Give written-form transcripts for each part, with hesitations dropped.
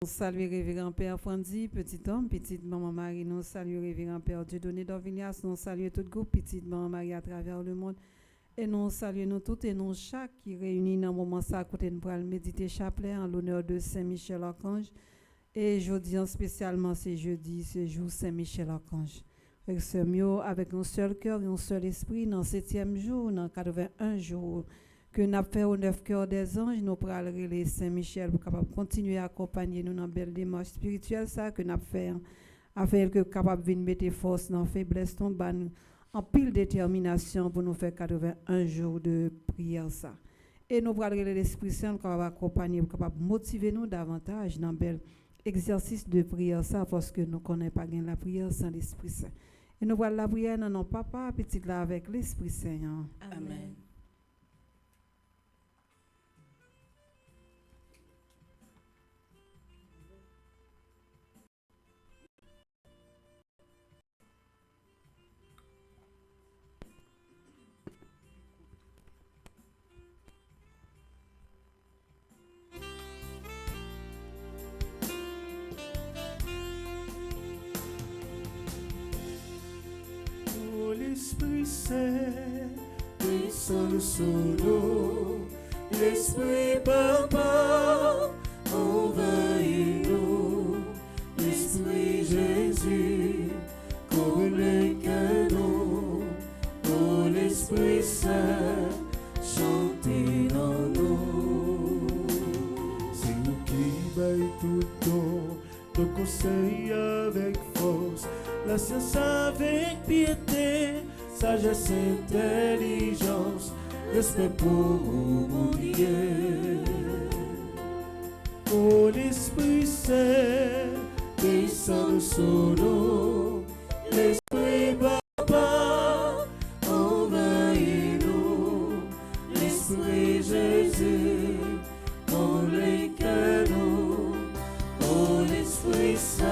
Nous saluons révérend Père Franzi, petit homme, petite maman Marie, nous saluons révérend Père Dieudonné d'Orvignas, nous saluons tout groupe, petite maman Marie à travers le monde. Et nous saluons nous toutes et nous chaque qui réunit dans le moment ça, côté nous pour méditer chapelet en l'honneur de Saint-Michel Archange. Et jeudi, spécialement, c'est jeudi, c'est jour Saint-Michel Archange. Avec ce mieux, avec un seul cœur et un seul esprit, dans le 7e jour, dans 81 jours, que nous avons fait au 9 cœurs des anges, nous pourrons aller Saint-Michel pour capable continuer à accompagner nous dans la belle démarche spirituelle, ça que nous avons fait, afin que capable de mettre force dans la faiblesse, en pile détermination pour nous faire 81 jours de prière, ça. Et nous pourrons aller l'Esprit Saint pour capable accompagner, pour capable motiver nous davantage dans le bel exercice de prière, ça, parce que nous ne connaissons pas la prière sans l'Esprit Saint. Et nous voyons la prière dans nos papa, petit là avec l'Esprit Saint. Amen. L'Esprit Saint, descend sur nous, l'Esprit Papa, envahis-nous, l'Esprit Jésus, communique-nous, oh l'Esprit Saint, chantez dans nous. C'est nous qui baille tout le temps, nos conseils avec force, la science avec piété, sagesse, intelligence, respect pour mon Dieu. Oh l'Esprit Saint, descend sur nous, l'Esprit Papa, envahis-nous, l'Esprit Jésus, convainc-nous, oh l'Esprit Saint,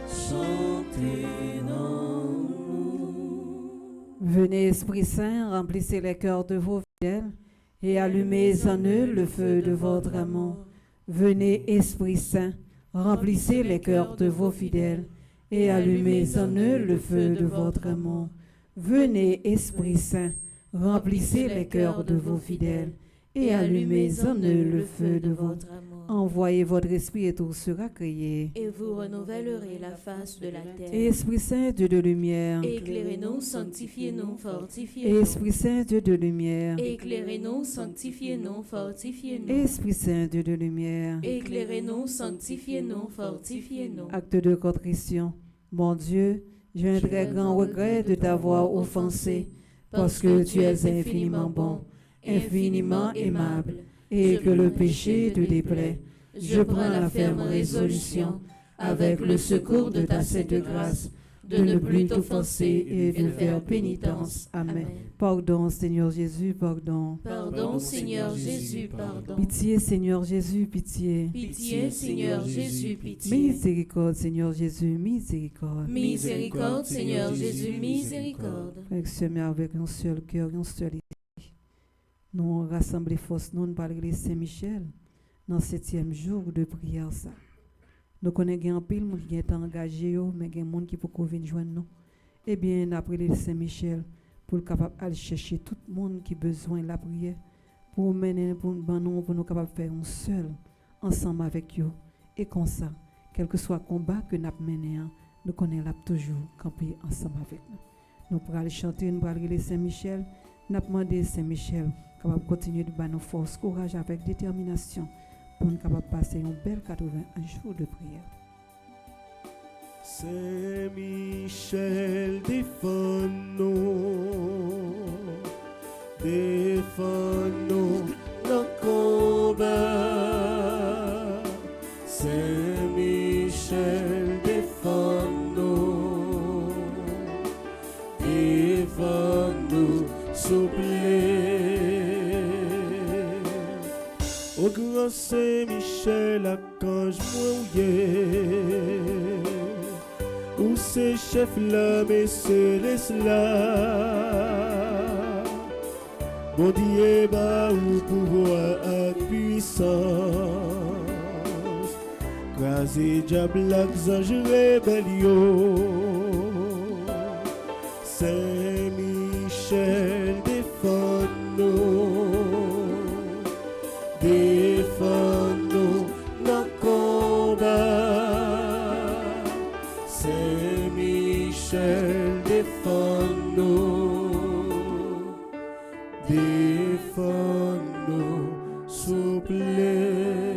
chantez dans nous. Venez, Esprit Saint, remplissez les cœurs de vos fidèles et allumez en eux le feu de votre amour. Venez, Esprit Saint, remplissez les cœurs de vos fidèles et allumez en eux le feu de votre amour. Venez, Esprit Saint, remplissez les cœurs de vos fidèles et allumez en eux le feu de votre amour. Envoyez votre esprit et tout sera créé. Et vous renouvellerez la face de la terre. Esprit Saint, Dieu de lumière. Éclairez-nous, sanctifiez-nous, fortifiez-nous. Esprit Saint, Dieu de lumière. Éclairez-nous, sanctifiez-nous, fortifiez-nous. Esprit Saint, Dieu de lumière. Éclairez-nous, sanctifiez-nous, fortifiez-nous. Acte de contrition. Mon Dieu, j'ai un très grand regret de t'avoir offensé, parce que tu es infiniment bon, infiniment aimable, et que le péché te déplaît. Je prends la ferme résolution, avec le secours de ta sainte grâce, de ne plus t'offenser et de faire pénitence. Amen. Pardon, Seigneur Jésus, pardon. Pardon, Seigneur Jésus, pardon. Pitié, Seigneur Jésus, pitié. Pitié, Seigneur Jésus, pitié. Miséricorde, Seigneur Jésus, miséricorde. Miséricorde, Seigneur Jésus, miséricorde. Avec un seul cœur, un seul esprit. Nous rassemblons forces nous par l'église Saint-Michel dans le 7e jour de prière. Ça. Nous connaissons un pile monde qui est engagé, mais il y a des gens qui peuvent venir joindre nous. Eh bien, après l'église Saint-Michel, pour capable aller chercher tout le monde qui a besoin de la prière, pour mener pour nous capables de faire un seul ensemble avec eux. Et comme ça, quel que soit le combat que nous avons mené, nous connaissons toujours camper ensemble avec nous. Nous pourrons aller chanter, nous pourrons aller Saint-Michel. Nous avons demandé Saint-Michel capable de continuer de donner nos forces, courage avec détermination pour nous capable passer un bel 81 jours de prière. Saint-Michel, défends-nous, défends-nous dans le combat. Saint-Michel, défends-nous, défends-nous, s'oublie. Au grand Saint-Michel, archange mouillé, où c'est chef l'homme et céleste là. Bon Dieu, bah, ou pouvoir à puissance, Krasé diable ak zanj rebellion. Saint-Michel défends-nous. Défends-nous dans le combat. Saint-Michel défends-nous. Défends-nous, s'il vous plaît.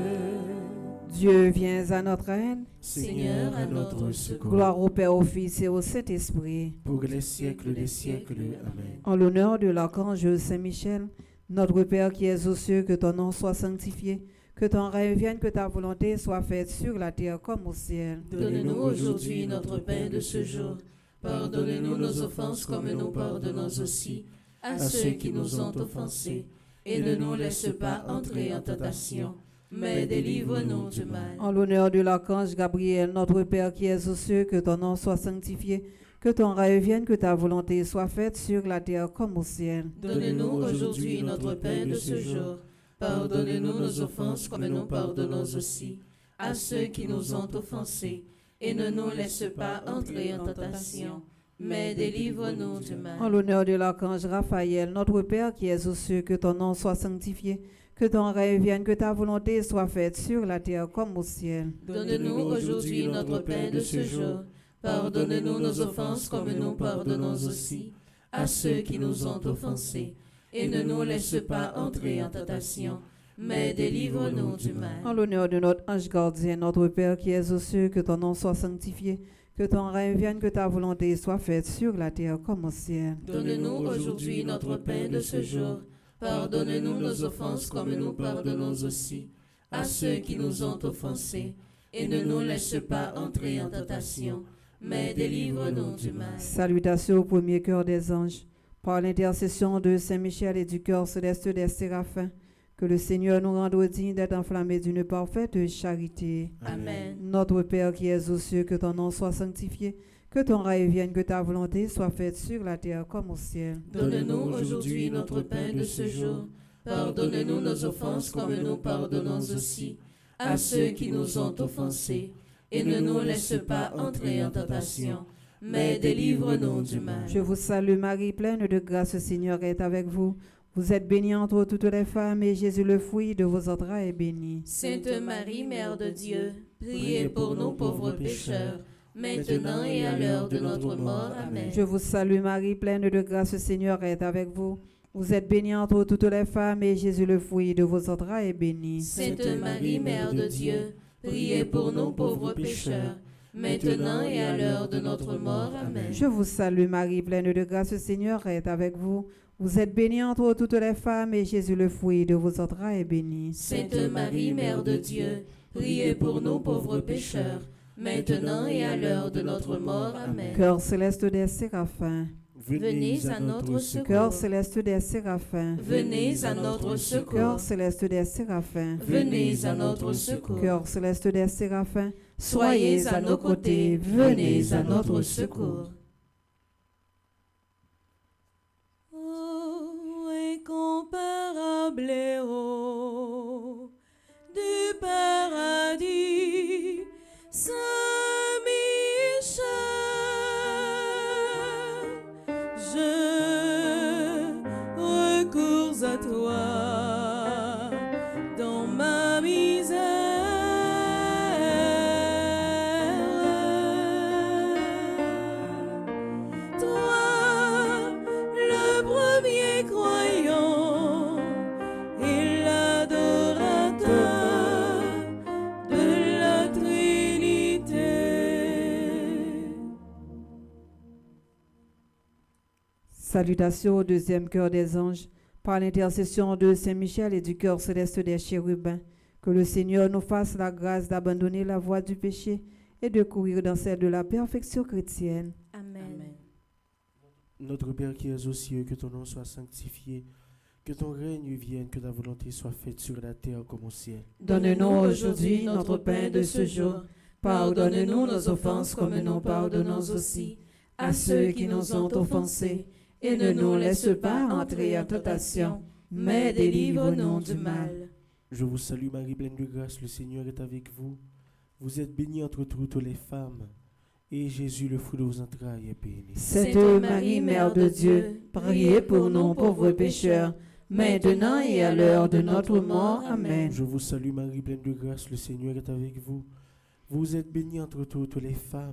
Dieu, viens à notre aide. Seigneur, à notre secours. Gloire au Père, au Fils et au Saint-Esprit. Pour les siècles des siècles. Amen. En l'honneur de l'archange Saint-Michel, notre Père qui es aux cieux, que ton nom soit sanctifié, que ton règne vienne, que ta volonté soit faite sur la terre comme au ciel. Donne-nous aujourd'hui notre pain de ce jour. Pardonne-nous nos offenses comme nous pardonnons aussi à ceux qui nous ont offensés. Et ne nous laisse pas entrer en tentation, mais délivre-nous du mal. En l'honneur de l'archange Gabriel, notre Père qui es aux cieux, que ton nom soit sanctifié, que ton règne vienne, que ta volonté soit faite sur la terre comme au ciel. Donne-nous aujourd'hui notre pain de ce jour. Pardonne-nous nos offenses comme nous pardonnons aussi à ceux qui nous ont offensés. Et ne nous laisse pas entrer en tentation, mais délivre-nous du mal. En l'honneur de l'archange Raphaël, notre Père qui es aux cieux, que ton nom soit sanctifié, que ton règne vienne, que ta volonté soit faite sur la terre comme au ciel. Donne-nous aujourd'hui notre pain de ce jour. Pardonne-nous nos offenses comme nous pardonnons aussi à ceux qui nous ont offensés. Et ne nous laisse pas entrer en tentation, mais délivre-nous du mal. En l'honneur de notre ange gardien, notre Père qui es aux cieux, que ton nom soit sanctifié, que ton règne vienne, que ta volonté soit faite sur la terre comme au ciel. Donne-nous aujourd'hui notre pain de ce jour. Pardonne-nous nos offenses comme nous pardonnons aussi à ceux qui nous ont offensés. Et ne nous laisse pas entrer en tentation, mais délivre-nous du mal. Salutations au premier cœur des anges. Par l'intercession de Saint-Michel et du cœur céleste des séraphins, que le Seigneur nous rende dignes d'être enflammés d'une parfaite charité. Amen. Notre Père qui es aux cieux, que ton nom soit sanctifié, que ton règne vienne, que ta volonté soit faite sur la terre comme au ciel. Donne-nous aujourd'hui notre pain de ce jour. Pardonne-nous nos offenses comme nous pardonnons aussi à ceux qui nous ont offensés. Et ne nous laisse pas entrer en tentation, mais délivre-nous du mal. Je vous salue Marie, pleine de grâce, le Seigneur est avec vous. Vous êtes bénie entre toutes les femmes, et Jésus, le fruit de vos entrailles, est béni. Sainte Marie, Mère de Dieu, priez pour nous pauvres pécheurs, maintenant et à l'heure de notre mort. Amen. Je vous salue Marie, pleine de grâce, le Seigneur est avec vous. Vous êtes bénie entre toutes les femmes, et Jésus, le fruit de vos entrailles, est béni. Sainte Marie, Mère de Dieu, priez pour nous pauvres pécheurs, maintenant et à l'heure de notre mort. Amen. Je vous salue Marie, pleine de grâce, le Seigneur est avec vous. Vous êtes bénie entre toutes les femmes, et Jésus, le fruit de vos entrailles, est béni. Sainte Marie, Mère de Dieu, priez pour nous pauvres pécheurs, maintenant et à l'heure de notre mort. Amen. Cœur céleste des séraphins. Venez à notre secours. Cœur céleste des séraphins. Venez à notre secours. Cœur céleste des séraphins. Venez à notre secours. Cœur céleste des séraphins. Soyez à nos côtés, venez à notre secours. Oh, incomparable héros du paradis, Saint-Michel, je recours à toi dans ma misère. Toi, le premier croyant et l'adorateur de la Trinité. Salutations au deuxième cœur des anges, par l'intercession de Saint-Michel et du cœur céleste des chérubins, que le Seigneur nous fasse la grâce d'abandonner la voie du péché et de courir dans celle de la perfection chrétienne. Amen. Notre Père qui es aux cieux, que ton nom soit sanctifié, que ton règne vienne, que ta volonté soit faite sur la terre comme au ciel. Donne-nous aujourd'hui notre pain de ce jour. Pardonne-nous nos offenses comme nous pardonnons aussi à ceux qui nous ont offensés. Et ne nous laisse pas entrer en tentation, mais délivre-nous du mal. Je vous salue Marie, pleine de grâce, le Seigneur est avec vous. Vous êtes bénie entre toutes les femmes, et Jésus, le fruit de vos entrailles, est béni. Sainte Marie, Mère de Dieu, priez pour nous pauvres pécheurs, maintenant et à l'heure de notre mort. Amen. Je vous salue Marie, pleine de grâce, le Seigneur est avec vous. Vous êtes bénie entre toutes les femmes,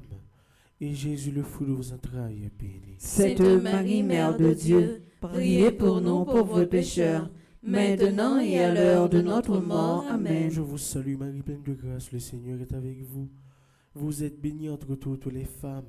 et Jésus, le fruit de vos entrailles, est béni. Sainte Marie, Mère de Dieu, priez pour nous pauvres pécheurs, maintenant et à l'heure de notre mort. Amen. Je vous salue Marie, pleine de grâce, le Seigneur est avec vous. Vous êtes bénie entre toutes les femmes,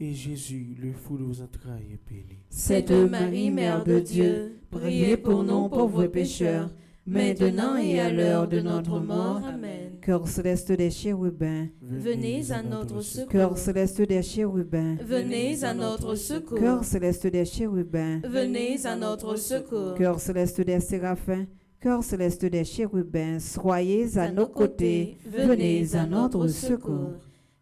et Jésus, le fruit de vos entrailles, est béni. Sainte Marie, Mère de Dieu, priez pour nous pauvres pécheurs, maintenant et à l'heure de notre mort. Amen. Cœur céleste des chérubins, Venez à notre secours. cœur céleste des chérubins, Venez à notre secours. cœur céleste des chérubins, Venez à notre secours. cœur céleste des séraphins, cœur céleste des chérubins, soyez à nos côtés, venez à notre secours.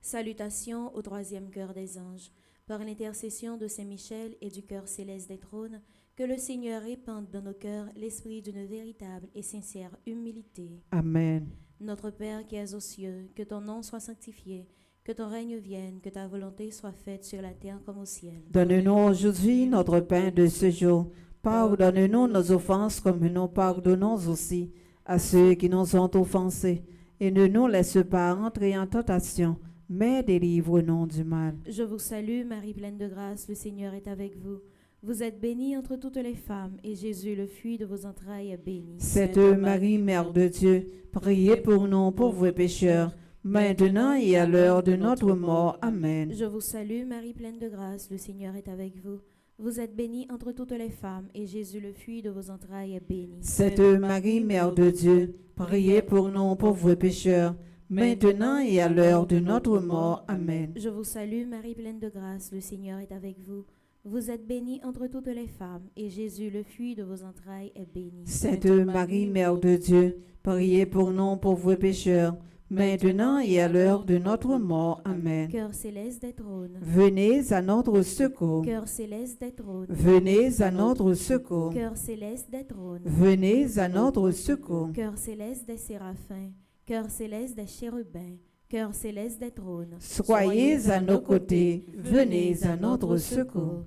Salutations au troisième cœur des anges. Par l'intercession de Saint Michel et du cœur céleste des trônes, que le Seigneur répande dans nos cœurs l'esprit d'une véritable et sincère humilité. Amen. Notre Père qui es aux cieux, que ton nom soit sanctifié, que ton règne vienne, que ta volonté soit faite sur la terre comme au ciel. Donne-nous aujourd'hui notre pain de ce jour. Pardonne-nous nos offenses comme nous pardonnons aussi à ceux qui nous ont offensés. Et ne nous laisse pas entrer en tentation, mais délivre-nous du mal. Je vous salue, Marie pleine de grâce, le Seigneur est avec vous. Vous êtes bénie entre toutes les femmes, et Jésus, le fruit de vos entrailles, est béni. Sainte Marie, Mère de Dieu, priez pour nous pauvres pécheurs, maintenant et à l'heure de notre mort. Amen. Je vous salue, Marie pleine de grâce, le Seigneur est avec vous. Vous êtes bénie entre toutes les femmes, et Jésus, le fruit de vos entrailles, est béni. Sainte Marie, Mère de Dieu, priez pour nous pauvres pécheurs, maintenant et à l'heure de notre mort. Amen. Je vous salue, Marie pleine de grâce, le Seigneur est avec vous. Vous êtes bénie entre toutes les femmes, et Jésus, le fruit de vos entrailles, est béni. Sainte Marie, Mère de Dieu, priez pour nous pauvres pécheurs, maintenant et à l'heure de notre mort. Amen. Cœur céleste des trônes. Venez à notre secours. Cœur céleste des trônes. Venez à notre secours. Cœur céleste des trônes. Venez à notre secours. Cœur céleste des séraphins. Cœur céleste des chérubins. Cœur céleste des trônes. Soyez à nos côtés, venez à notre secours.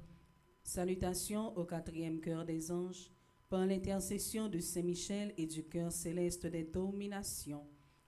Salutations au quatrième cœur des anges, par l'intercession de Saint Michel et du cœur céleste des dominations,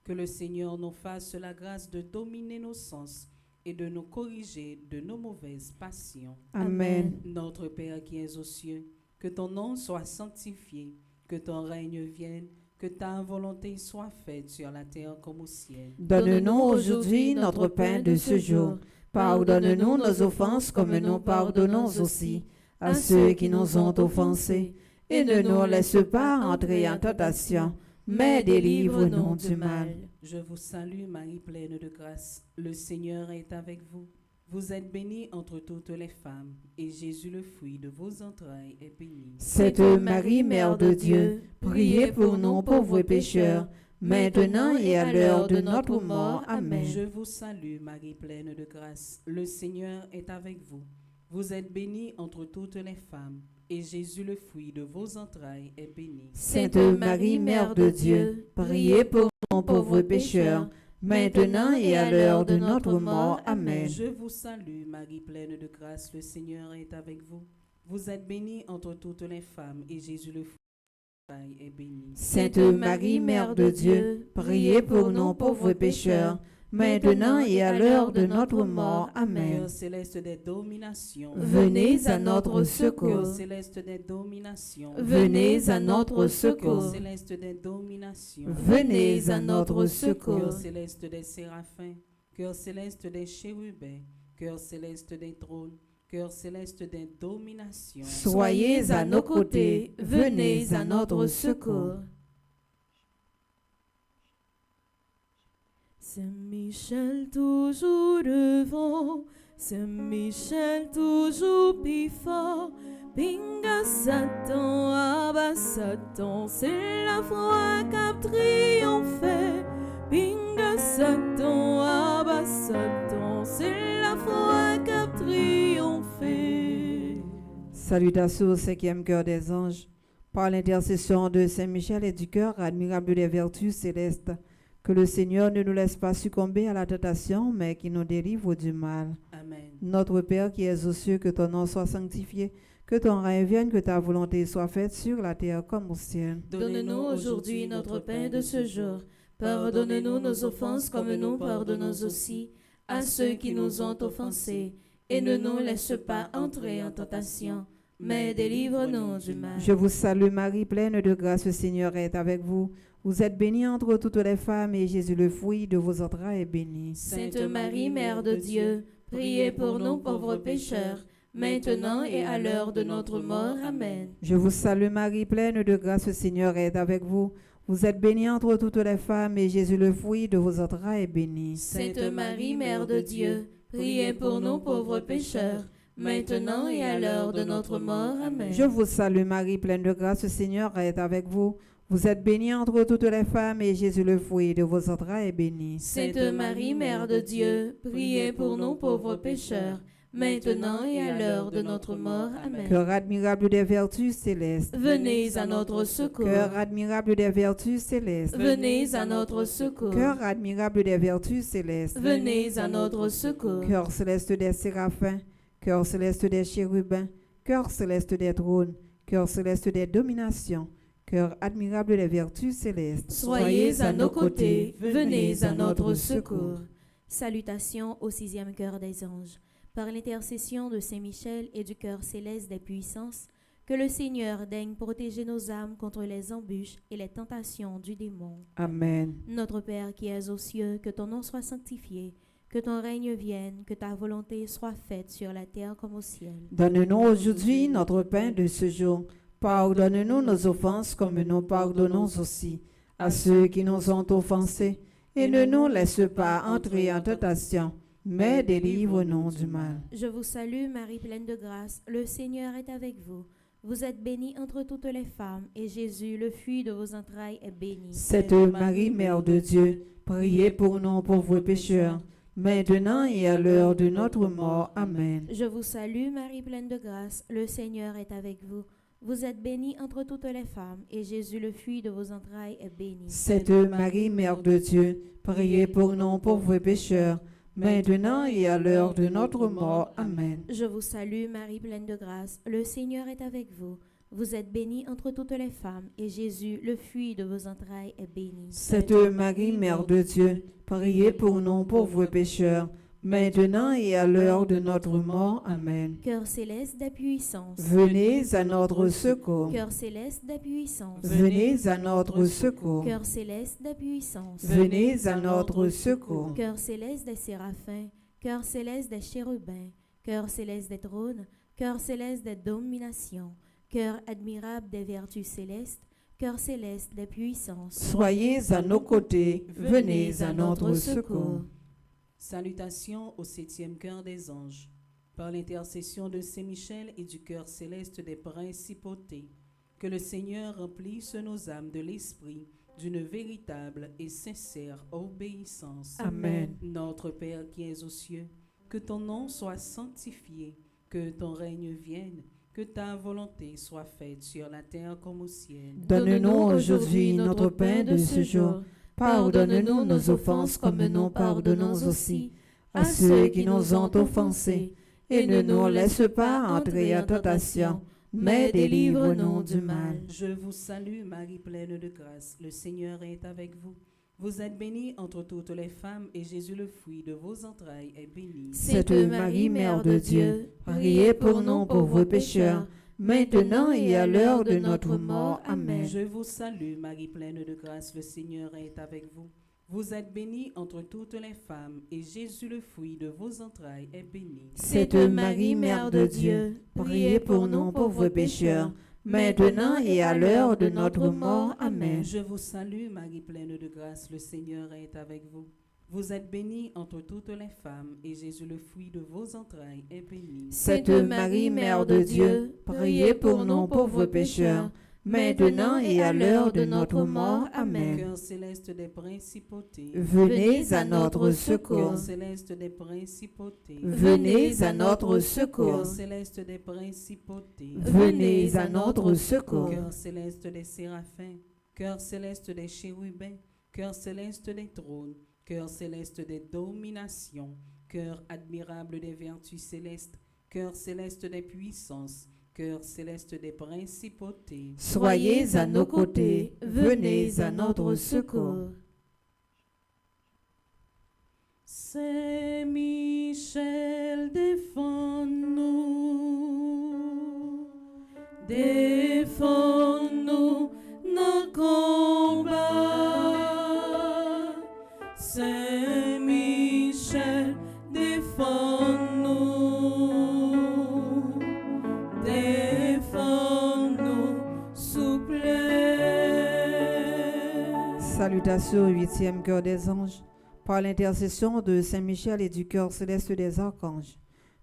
que le Seigneur nous fasse la grâce de dominer nos sens et de nous corriger de nos mauvaises passions. Amen. Notre Père qui es aux cieux, que ton nom soit sanctifié, que ton règne vienne, que ta volonté soit faite sur la terre comme au ciel. Donne-nous aujourd'hui notre pain de ce jour. Pardonne-nous nos offenses comme nous pardonnons aussi à ceux qui nous ont offensés. Et ne nous laisse pas entrer en tentation, mais délivre-nous du mal. Je vous salue Marie pleine de grâce, le Seigneur est avec vous. Vous êtes bénie entre toutes les femmes, et Jésus, le fruit de vos entrailles, est béni. Sainte Marie, Mère de Dieu, priez pour nous pauvres pécheurs, maintenant et à l'heure de notre mort. Amen. Je vous salue Marie pleine de grâce, le Seigneur est avec vous. Vous êtes bénie entre toutes les femmes, et Jésus, le fruit de vos entrailles, est béni. Sainte Marie, Mère de Dieu, priez pour nous pauvres pécheurs, maintenant et à l'heure de notre mort. Amen. Je vous salue Marie pleine de grâce, le Seigneur est avec vous. Vous êtes bénie entre toutes les femmes, et Jésus, le fruit de vos entrailles, est béni. Sainte Marie, Mère de Dieu, priez pour nous pauvres pécheurs, maintenant et à l'heure de notre mort. Amen. Cœur céleste des dominations, Venez à notre secours. Cœur céleste des dominations, Venez à notre secours. Cœur céleste des dominations, Venez à notre Cœur secours. céleste des séraphins, cœur céleste des chérubins, cœur céleste des trônes, cœur céleste des dominations. Soyez à nos côtés, venez à notre secours. Saint Michel toujours devant, Saint Michel toujours plus fort. Pinga Satan, abat Satan, c'est la foi qu'a triomphé. Pinga Satan, abat Satan, c'est la foi qu'a triomphé. Salutations au cinquième cœur des anges. Par l'intercession de Saint Michel et du cœur admirable des vertus célestes, Que le Seigneur ne nous laisse pas succomber à la tentation, mais qu'il nous délivre du mal. Amen. Notre Père qui es aux cieux, que ton nom soit sanctifié, que ton règne vienne, que ta volonté soit faite sur la terre comme au ciel. Donne-nous aujourd'hui notre pain de ce jour. Pardonne-nous nos offenses comme nous pardonnons aussi à ceux qui nous ont offensés. Et ne nous laisse pas entrer en tentation, mais délivre-nous du mal. Je vous salue Marie, pleine de grâce, le Seigneur est avec vous. Vous êtes bénie entre toutes les femmes, et Jésus, le fruit de vos entrailles, est béni. Sainte Marie, Mère de Dieu, priez pour nous pauvres pécheurs, maintenant et à l'heure de notre mort. Amen. Je vous salue Marie, pleine de grâce, le Seigneur est avec vous. Vous êtes bénie entre toutes les femmes, et Jésus, le fruit de vos entrailles, est béni. Sainte Marie, Mère de Dieu, priez pour nous pauvres pécheurs, maintenant et à l'heure de notre mort. Amen. Je vous salue Marie, pleine de grâce, le Seigneur est avec vous. Vous êtes bénie entre toutes les femmes, et Jésus, le fruit de vos entrailles, est béni. Sainte Marie, Mère de Dieu, priez pour nous pauvres pécheurs, maintenant et à l'heure de notre mort. Amen. Cœur admirable des vertus célestes. Venez à notre secours. Cœur admirable des vertus célestes. Venez à notre secours. Cœur admirable des vertus célestes. Venez à notre secours. Cœur céleste des séraphins. Cœur céleste des chérubins. Cœur céleste des trônes. Cœur céleste des dominations. Cœur admirable des vertus célestes. Soyez à nos côtés. Venez à notre secours. Salutations au 6e cœur des anges. Par l'intercession de Saint Michel et du cœur céleste des puissances, que le Seigneur daigne protéger nos âmes contre les embûches et les tentations du démon. Amen. Notre Père qui es aux cieux, que ton nom soit sanctifié, que ton règne vienne, que ta volonté soit faite sur la terre comme au ciel. Donne-nous aujourd'hui notre pain de ce jour. Pardonne-nous nos offenses comme nous pardonnons aussi à ceux qui nous ont offensés. Et ne nous laisse pas entrer en tentation, mais délivre-nous du mal. Je vous salue Marie pleine de grâce, le Seigneur est avec vous. Vous êtes bénie entre toutes les femmes, et Jésus, le fruit de vos entrailles, est béni. Sainte Marie, Mère de Dieu, priez pour nous pauvres pécheurs, maintenant et à l'heure de notre mort. Amen. Je vous salue Marie pleine de grâce, le Seigneur est avec vous. Vous êtes bénie entre toutes les femmes, et Jésus, le fruit de vos entrailles, est béni. Sainte Marie, Mère de Dieu, priez pour nous pauvres pécheurs, maintenant et à l'heure de notre mort. Amen. Je vous salue Marie pleine de grâce, le Seigneur est avec vous. Vous êtes bénie entre toutes les femmes, et Jésus, le fruit de vos entrailles, est béni. Sainte Marie, Mère de Dieu, priez pour nous pauvres pécheurs, maintenant et à l'heure de notre mort. Amen. Cœur céleste des puissances. Venez à notre secours. Cœur céleste des puissances. Venez à notre secours. Cœur céleste des puissances. Venez à notre secours. Cœur céleste des séraphins. Cœur céleste des chérubins. Cœur céleste des trônes. Cœur céleste des dominations. Cœur admirable des vertus célestes. Cœur céleste des puissances. Soyez à nos côtés. Venez à notre secours. Salutations au 7e cœur des anges. Par l'intercession de Saint Michel et du cœur céleste des principautés, que le Seigneur remplisse nos âmes de l'esprit d'une véritable et sincère obéissance. Amen. Notre Père qui es aux cieux, que ton nom soit sanctifié, que ton règne vienne, que ta volonté soit faite sur la terre comme au ciel. Donne-nous aujourd'hui notre pain de ce jour. Pardonne-nous nos offenses comme nous pardonnons aussi à ceux qui nous ont offensés. Et ne nous laisse pas entrer en tentation, mais délivre-nous du mal. Je vous salue Marie pleine de grâce, le Seigneur est avec vous. Vous êtes bénie entre toutes les femmes, et Jésus, le fruit de vos entrailles, est béni. Sainte Marie, Mère de Dieu, priez pour nous pauvres pécheurs, maintenant et à l'heure de notre mort. Amen. Je vous salue Marie pleine de grâce, le Seigneur est avec vous. Vous êtes bénie entre toutes les femmes, et Jésus, le fruit de vos entrailles, est béni. Sainte Marie, Mère de Dieu, priez pour nous pauvres pécheurs, maintenant et à l'heure de notre mort. Amen. Je vous salue Marie pleine de grâce, le Seigneur est avec vous. Vous êtes bénie entre toutes les femmes, et Jésus, le fruit de vos entrailles, est béni. Sainte Marie, Mère de Dieu, priez pour nous pauvres pécheurs, maintenant et à l'heure de notre mort. Amen. Cœur céleste des principautés, Venez à notre secours. Cœur céleste des principautés, Venez à notre secours. Cœur céleste des principautés, Venez à notre secours. Cœur céleste des séraphins, cœur céleste des chérubins, cœur céleste des trônes, cœur céleste des dominations, cœur admirable des vertus célestes, cœur céleste des puissances, cœur céleste des principautés. Soyez à nos côtés, venez à notre secours. Saint Michel, défends-nous, Défends-nous nos combats. Saint Michel, défends-nous. Défends-nous, souple. Salutations au 8e cœur des anges, par l'intercession de Saint Michel et du cœur céleste des archanges.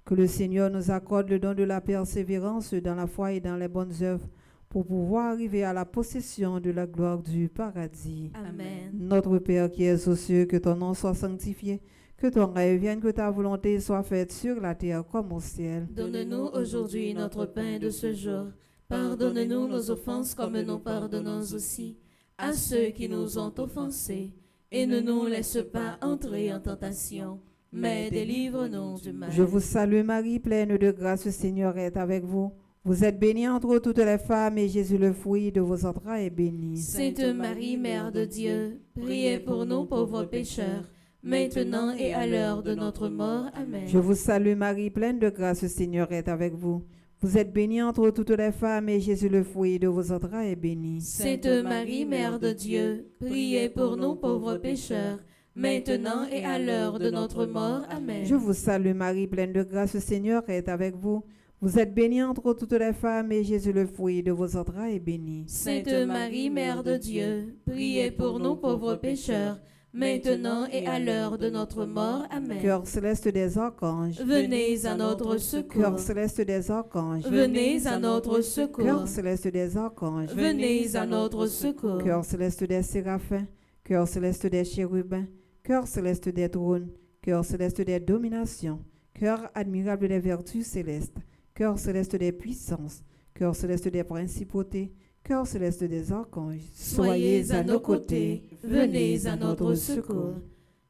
Que le Seigneur nous accorde le don de la persévérance dans la foi et dans les bonnes œuvres pour pouvoir arriver à la possession de la gloire du paradis. Amen. Notre Père qui es aux cieux, que ton nom soit sanctifié, que ton règne vienne, que ta volonté soit faite sur la terre comme au ciel. Donne-nous aujourd'hui notre pain de ce jour. Pardonne-nous nos offenses comme nous pardonnons aussi à ceux qui nous ont offensés. Et ne nous laisse pas entrer en tentation, mais délivre-nous du mal. Je vous salue Marie, pleine de grâce, le Seigneur est avec vous. Vous êtes bénie entre toutes les femmes et Jésus, le fruit de vos entrailles, est béni. Sainte Marie, Mère de Dieu, priez pour nous pauvres pécheurs, maintenant et à l'heure de notre mort. Amen. Je vous salue Marie, pleine de grâce, le Seigneur est avec vous. Vous êtes bénie entre toutes les femmes et Jésus, le fruit de vos entrailles, est béni. Sainte Marie, Mère de Dieu, priez pour nous pauvres pécheurs, maintenant et à l'heure de notre mort. Amen. Je vous salue Marie, pleine de grâce, le Seigneur est avec vous. Vous êtes bénie entre toutes les femmes et Jésus, le fruit de vos entrailles, est béni. Sainte Marie, Mère de Dieu, priez pour nous pauvres pécheurs, maintenant et à l'heure de notre mort. Amen. Cœur céleste des archanges, Venez à notre secours. cœur céleste des archanges, Venez à notre secours. cœur céleste des archanges, Venez à notre secours. cœur céleste des séraphins, cœur céleste des chérubins, cœur céleste des trônes, cœur céleste des dominations, cœur admirable des vertus célestes, cœur céleste des puissances, cœur céleste des principautés, cœur céleste des archanges, Soyez à nos côtés, venez à notre secours.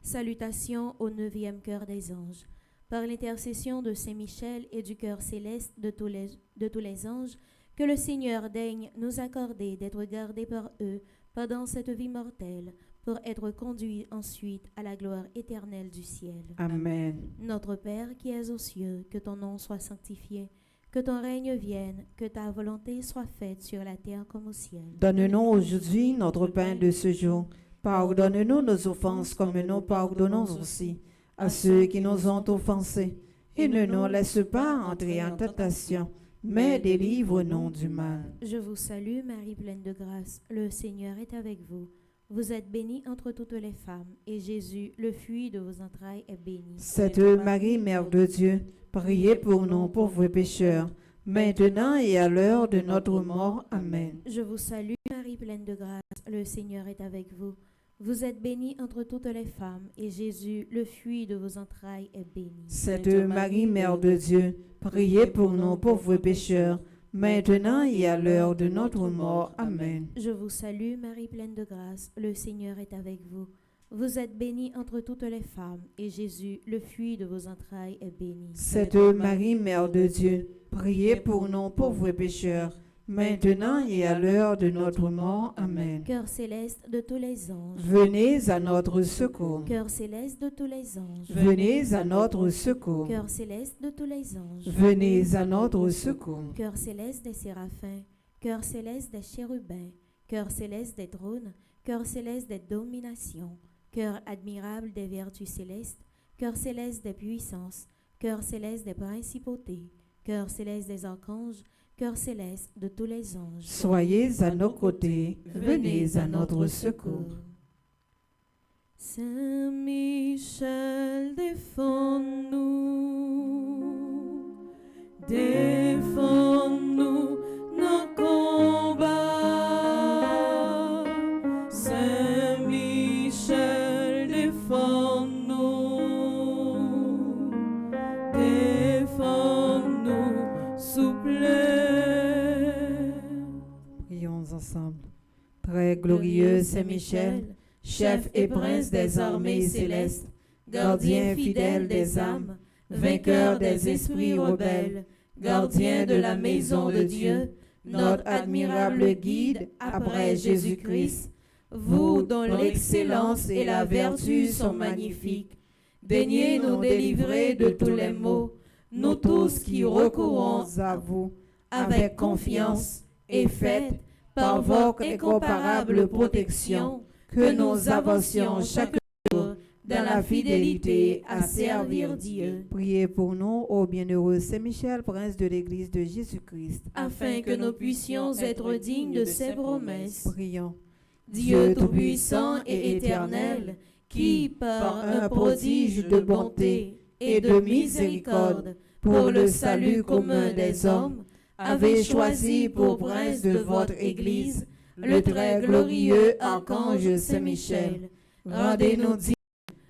Salutations au 9e cœur des anges. Par l'intercession de Saint Michel et du cœur céleste de tous les anges, que le Seigneur daigne nous accorder d'être gardés par eux pendant cette vie mortelle, pour être conduits ensuite à la gloire éternelle du ciel. Amen. Notre Père qui es aux cieux, que ton nom soit sanctifié, que ton règne vienne, que ta volonté soit faite sur la terre comme au ciel. Donne-nous aujourd'hui notre pain de ce jour. Pardonne-nous nos offenses comme nous pardonnons aussi à ceux qui nous ont offensés. Et ne nous laisse pas entrer en tentation, mais délivre-nous du mal. Je vous salue, Marie pleine de grâce. Le Seigneur est avec vous. Vous êtes bénie entre toutes les femmes, et Jésus, le fruit de vos entrailles, est béni. Sainte Marie, Mère de Dieu, priez pour nous pauvres pécheurs, maintenant et à l'heure de notre mort. Amen. Je vous salue, Marie pleine de grâce. Le Seigneur est avec vous. Vous êtes bénie entre toutes les femmes, et Jésus, le fruit de vos entrailles, est béni. Sainte Marie, Mère de Dieu, priez pour nous pauvres pécheurs, maintenant et à l'heure de notre mort. Amen. Je vous salue, Marie pleine de grâce. Le Seigneur est avec vous. Vous êtes bénie entre toutes les femmes, et Jésus, le fruit de vos entrailles, est béni. Sainte Marie, Mère de Dieu, priez pour nous pauvres pécheurs, maintenant et à l'heure de notre mort. Amen. Cœur céleste de tous les anges. Venez à notre secours. Cœur céleste de tous les anges. Venez à notre secours. Cœur céleste de tous les anges. Venez à notre secours. Cœur céleste des séraphins. Cœur céleste des chérubins. Cœur céleste des trônes. Cœur céleste des dominations. Cœur admirable des vertus célestes. Cœur céleste des puissances. Cœur céleste des principautés. Cœur céleste des archanges. Cœur céleste de tous les anges. Soyez à nos côtés, venez à notre secours. Saint Michel, défends-nous, défends-nous nos combats. Saint Michel, défends-nous, défends-nous, souple. Prions ensemble. Très glorieux Saint Michel, chef et prince des armées célestes, gardien fidèle des âmes, vainqueur des esprits rebelles, gardien de la maison de Dieu, notre admirable guide après Jésus-Christ, vous dont l'excellence et la vertu sont magnifiques, daignez nous délivrer de tous les maux, nous tous qui recourons à vous avec confiance et faites par votre incomparable protection que nous avancions chaque jour dans la fidélité à servir Dieu, Priez pour nous, ô bienheureux Saint Michel, prince de l'Église de Jésus-Christ. afin que nous puissions être dignes de ses promesses. Prions. Dieu Tout-Puissant et éternel, qui, par un prodige de bonté et de miséricorde, pour le salut commun des hommes, avez choisi pour prince de votre Église le très glorieux archange Saint-Michel. Rendez-nous dignes,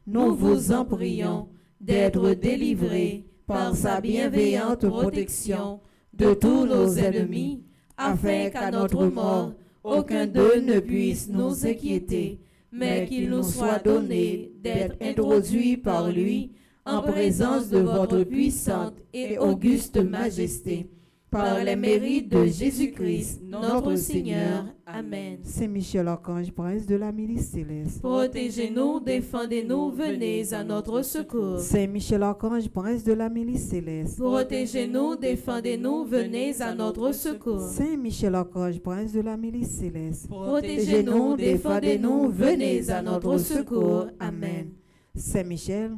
nous vous en prions, d'être délivrés par sa bienveillante protection de tous nos ennemis, afin qu'à notre mort, aucun d'eux ne puisse nous inquiéter, mais qu'il nous soit donné d'être introduits par lui en présence de votre puissante et auguste majesté, par les mérites de Jésus-Christ, notre Seigneur. Amen. Saint Michel Archange, prince de la milice céleste. Protégez-nous, défendez-nous, venez à notre secours. Saint Michel Archange, prince de la milice céleste. Protégez-nous, défendez-nous, venez à notre secours. Saint Michel Archange, prince de la milice céleste. Protégez-nous, défendez-nous, venez à notre secours. Amen. Saint Michel,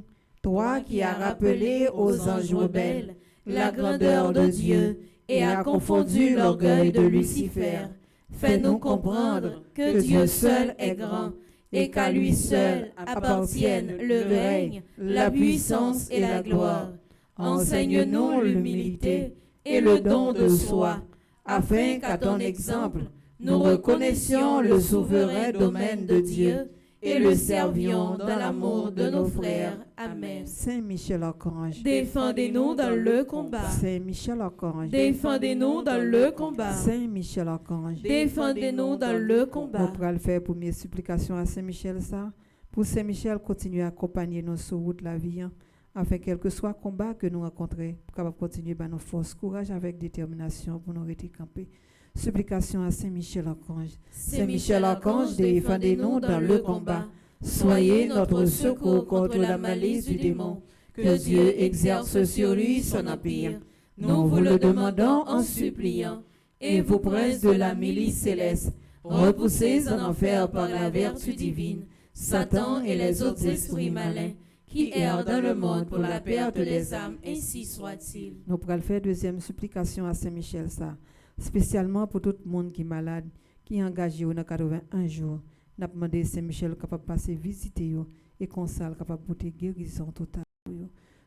toi qui as rappelé aux anges rebelles la grandeur de Dieu et a confondu l'orgueil de Lucifer, fais-nous comprendre que Dieu seul est grand et qu'à lui seul appartiennent le règne, la puissance et la gloire. Enseigne-nous l'humilité et le don de soi, afin qu'à ton exemple, nous reconnaissions le souverain domaine de Dieu et le servions dans l'amour de nos frères. Amen. Saint Michel Archange. Défendez-nous dans le combat. Saint Michel Archange. Défendez-nous dans le combat. Saint Michel Archange. Défendez-nous dans le Nous combat. allons faire première supplication à Saint Michel ça. Pour Saint Michel, continuer à accompagner nous sur route la vie, hein, afin quel que soit le combat que nous rencontrons, pour continuer à nos forces, courage avec détermination pour nous rester campés. Supplication à Saint Michel Archange. Saint Michel Archange, défendez-nous dans le combat. Soyez notre secours contre la malice du démon. Que Dieu exerce sur lui son empire. Nous vous le demandons en suppliant. Et vous, princes de la milice céleste, repoussez en enfer par la vertu divine Satan et les autres esprits malins qui errent dans le monde pour la perte des âmes, ainsi soit-il. Nous allons faire deuxième supplication à Saint Michel ça. Spécialement pour tout le monde qui est malade, qui est engagé dans 81 jours. Nous avons demandé à Saint Michel capable de passer visiter yo, et qu'on soit capable de porter guérison totale.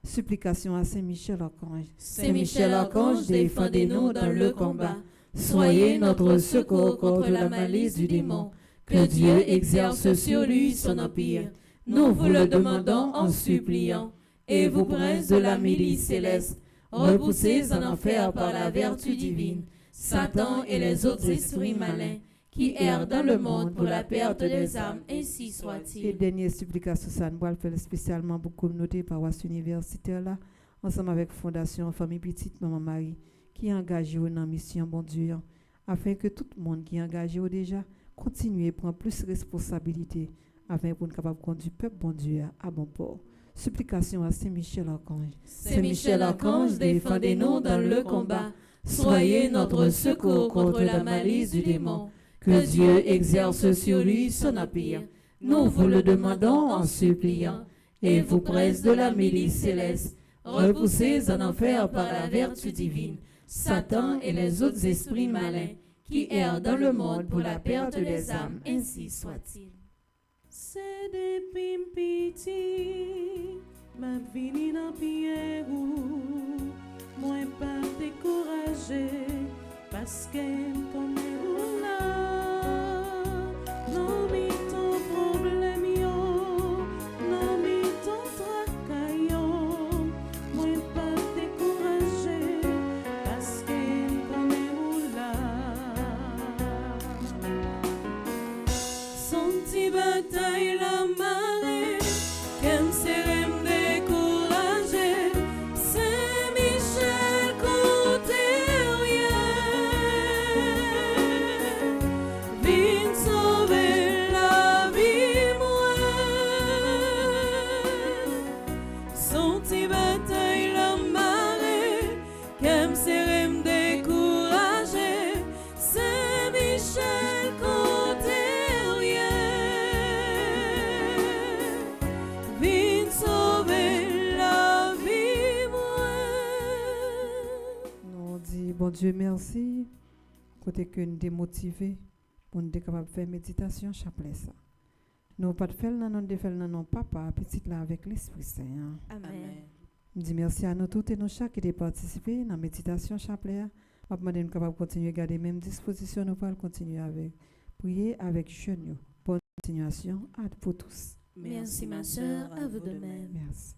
Supplication à Saint Michel Archange. Saint Michel Archange, défendez-nous dans le combat. Soyez notre secours contre la malice du démon. Que Dieu exerce sur lui son empire. Nous vous le demandons en suppliant. Et vous, princes de la milice céleste, repoussez en enfer par la vertu divine Satan et les autres esprits malins qui errent dans le monde pour la perte des âmes, ainsi Et soit-il. dernière supplication, ça nous allons faire spécialement pour la communauté paroisse universitaire là, ensemble avec Fondation Famille Petite Maman Marie, qui est engagée dans la mission Bon Dieu, afin que tout le monde qui est engagé déjà continue à prendre plus de responsabilité, afin pour nous capable de conduire le peuple Bon Dieu à bon port. Supplication à Saint Michel Archange. Saint Michel Archange, défendez-nous dans le combat. Soyez notre secours contre la malice du démon. Que Dieu exerce sur lui son empire. Nous vous le demandons en suppliant. Et vous, princes de la milice céleste, repoussez en enfer par la vertu divine Satan et les autres esprits malins qui errent dans le monde pour la perte des âmes, ainsi soit-il. C'est depuis petit, m'a vini dans pierre moi pas découragé parce qu'elle connaît où là. Non mi ton problème yo, non mi ton tracas yo, moi pas découragé parce qu'elle connaît où là. Son petit bataille la marée, qu'aime serem découragé, Saint-Michel côté rien, vin sauver la vie moi, senti bataille la marée, qu'aime serem découragé, Saint-Michel côté rien, vin sauver la vie moi. Nous dit bon Dieu merci. Côté que nous démotivés pour nous capable de faire méditation chapelet ça. Nous pas de faire là non de faire là non papa petite là avec l'Esprit Saint. Hein. Amen. Je dis merci à nous tous et nous chaque qui a participé dans la méditation chapelet. Je demande nous capable continuer à garder même disposition nous pour continuer avec prier avec jeûne. Bonne continuation à pour tous. Merci ma sœur, à vous de même. Merci.